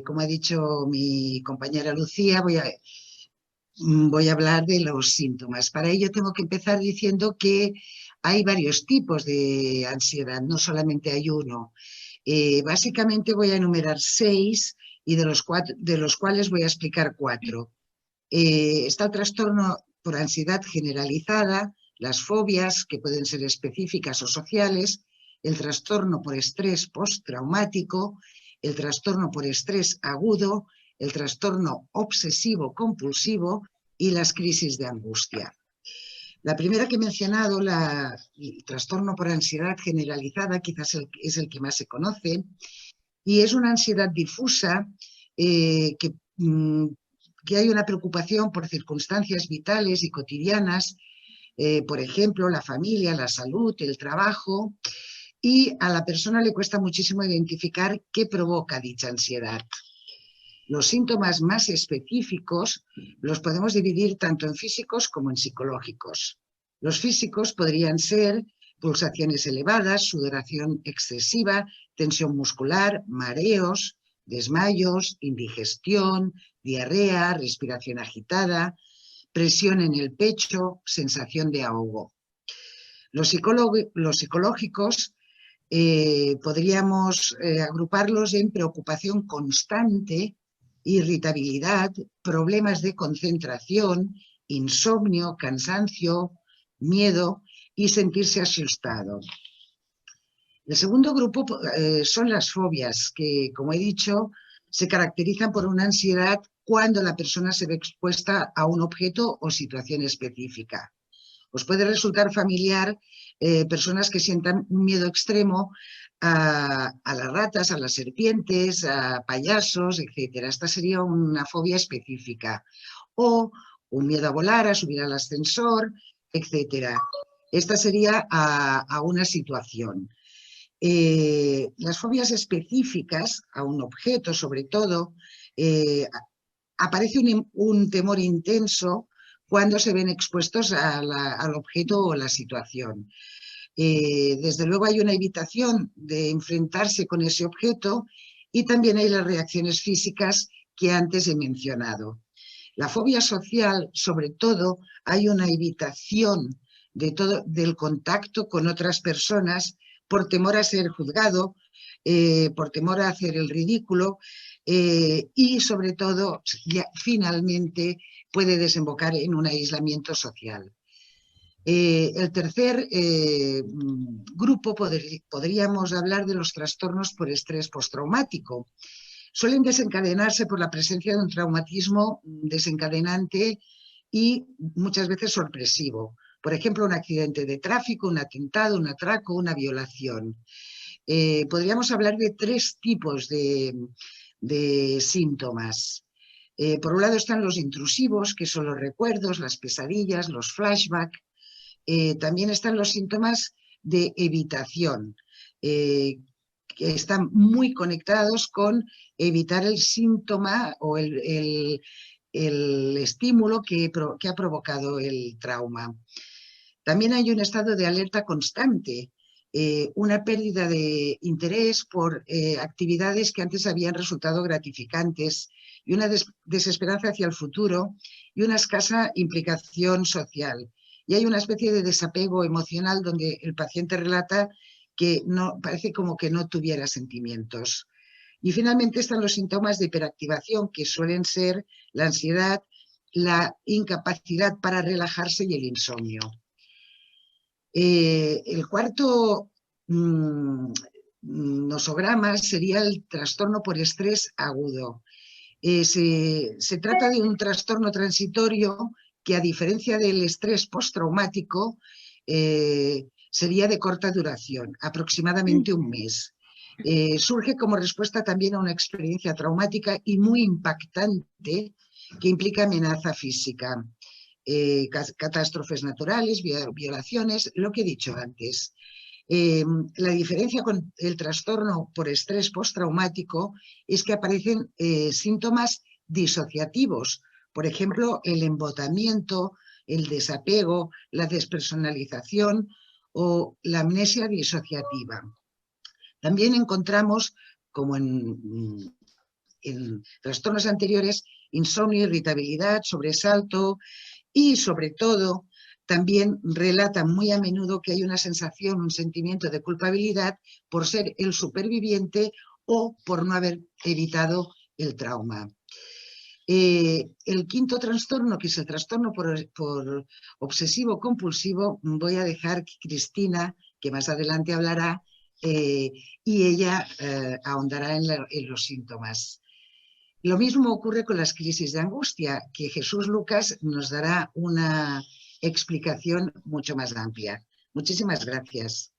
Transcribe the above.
Como ha dicho mi compañera Lucía, voy a hablar de los síntomas. Para ello tengo que empezar diciendo que hay varios tipos de ansiedad, no solamente hay uno. Básicamente voy a enumerar 6 y de los cuales voy a explicar 4. Está el trastorno por ansiedad generalizada, las fobias, que pueden ser específicas o sociales, el trastorno por estrés postraumático, el trastorno por estrés agudo, el trastorno obsesivo compulsivo y las crisis de angustia. La primera que he mencionado, el trastorno por ansiedad generalizada, quizás es el que más se conoce, y es una ansiedad difusa que hay una preocupación por circunstancias vitales y cotidianas, por ejemplo, la familia, la salud, el trabajo, y a la persona le cuesta muchísimo identificar qué provoca dicha ansiedad. Los síntomas más específicos los podemos dividir tanto en físicos como en psicológicos. Los físicos podrían ser pulsaciones elevadas, sudoración excesiva, tensión muscular, mareos, desmayos, indigestión, diarrea, respiración agitada, presión en el pecho, sensación de ahogo. Los psicológicos podríamos agruparlos en preocupación constante, irritabilidad, problemas de concentración, insomnio, cansancio, miedo y sentirse asustado. El segundo grupo son las fobias, que, como he dicho, se caracterizan por una ansiedad cuando la persona se ve expuesta a un objeto o situación específica. Os puede resultar familiar personas que sientan un miedo extremo a las ratas, a las serpientes, a payasos, etc. Esta sería una fobia específica. O un miedo a volar, a subir al ascensor, etc. Esta sería a una situación. Las fobias específicas a un objeto, sobre todo, aparece un temor intenso cuando se ven expuestos al objeto o la situación. Desde luego hay una evitación de enfrentarse con ese objeto y también hay las reacciones físicas que antes he mencionado. La fobia social, sobre todo, hay una evitación del contacto con otras personas por temor a ser juzgado, por temor a hacer el ridículo y, sobre todo, finalmente puede desembocar en un aislamiento social. El tercer grupo podríamos hablar de los trastornos por estrés postraumático. Suelen desencadenarse por la presencia de un traumatismo desencadenante y muchas veces sorpresivo. Por ejemplo, un accidente de tráfico, un atentado, un atraco, una violación. Podríamos hablar de 3 tipos de síntomas. Por un lado están los intrusivos, que son los recuerdos, las pesadillas, los flashbacks. También están los síntomas de evitación, que están muy conectados con evitar el síntoma o el estímulo que ha provocado el trauma. También hay un estado de alerta constante, una pérdida de interés por actividades que antes habían resultado gratificantes y una desesperanza hacia el futuro y una escasa implicación social. Y hay una especie de desapego emocional donde el paciente relata que parece como que no tuviera sentimientos. Y finalmente están los síntomas de hiperactivación, que suelen ser la ansiedad, la incapacidad para relajarse y el insomnio. El cuarto nosograma sería el trastorno por estrés agudo. Se trata de un trastorno transitorio que, a diferencia del estrés postraumático, sería de corta duración, aproximadamente un mes. Surge como respuesta también a una experiencia traumática y muy impactante que implica amenaza física. Catástrofes naturales, violaciones, lo que he dicho antes. La diferencia con el trastorno por estrés postraumático es que aparecen síntomas disociativos, por ejemplo, el embotamiento, el desapego, la despersonalización o la amnesia disociativa. También encontramos, como en en trastornos anteriores, insomnio, irritabilidad, sobresalto y sobre todo también relata muy a menudo que hay una sensación, un sentimiento de culpabilidad por ser el superviviente o por no haber evitado el trauma. El quinto trastorno, que es el trastorno por obsesivo-compulsivo, voy a dejar que Cristina, que más adelante hablará, y ella ahondará en los síntomas. Lo mismo ocurre con las crisis de angustia, que Jesús Lucas nos dará una explicación mucho más amplia. Muchísimas gracias.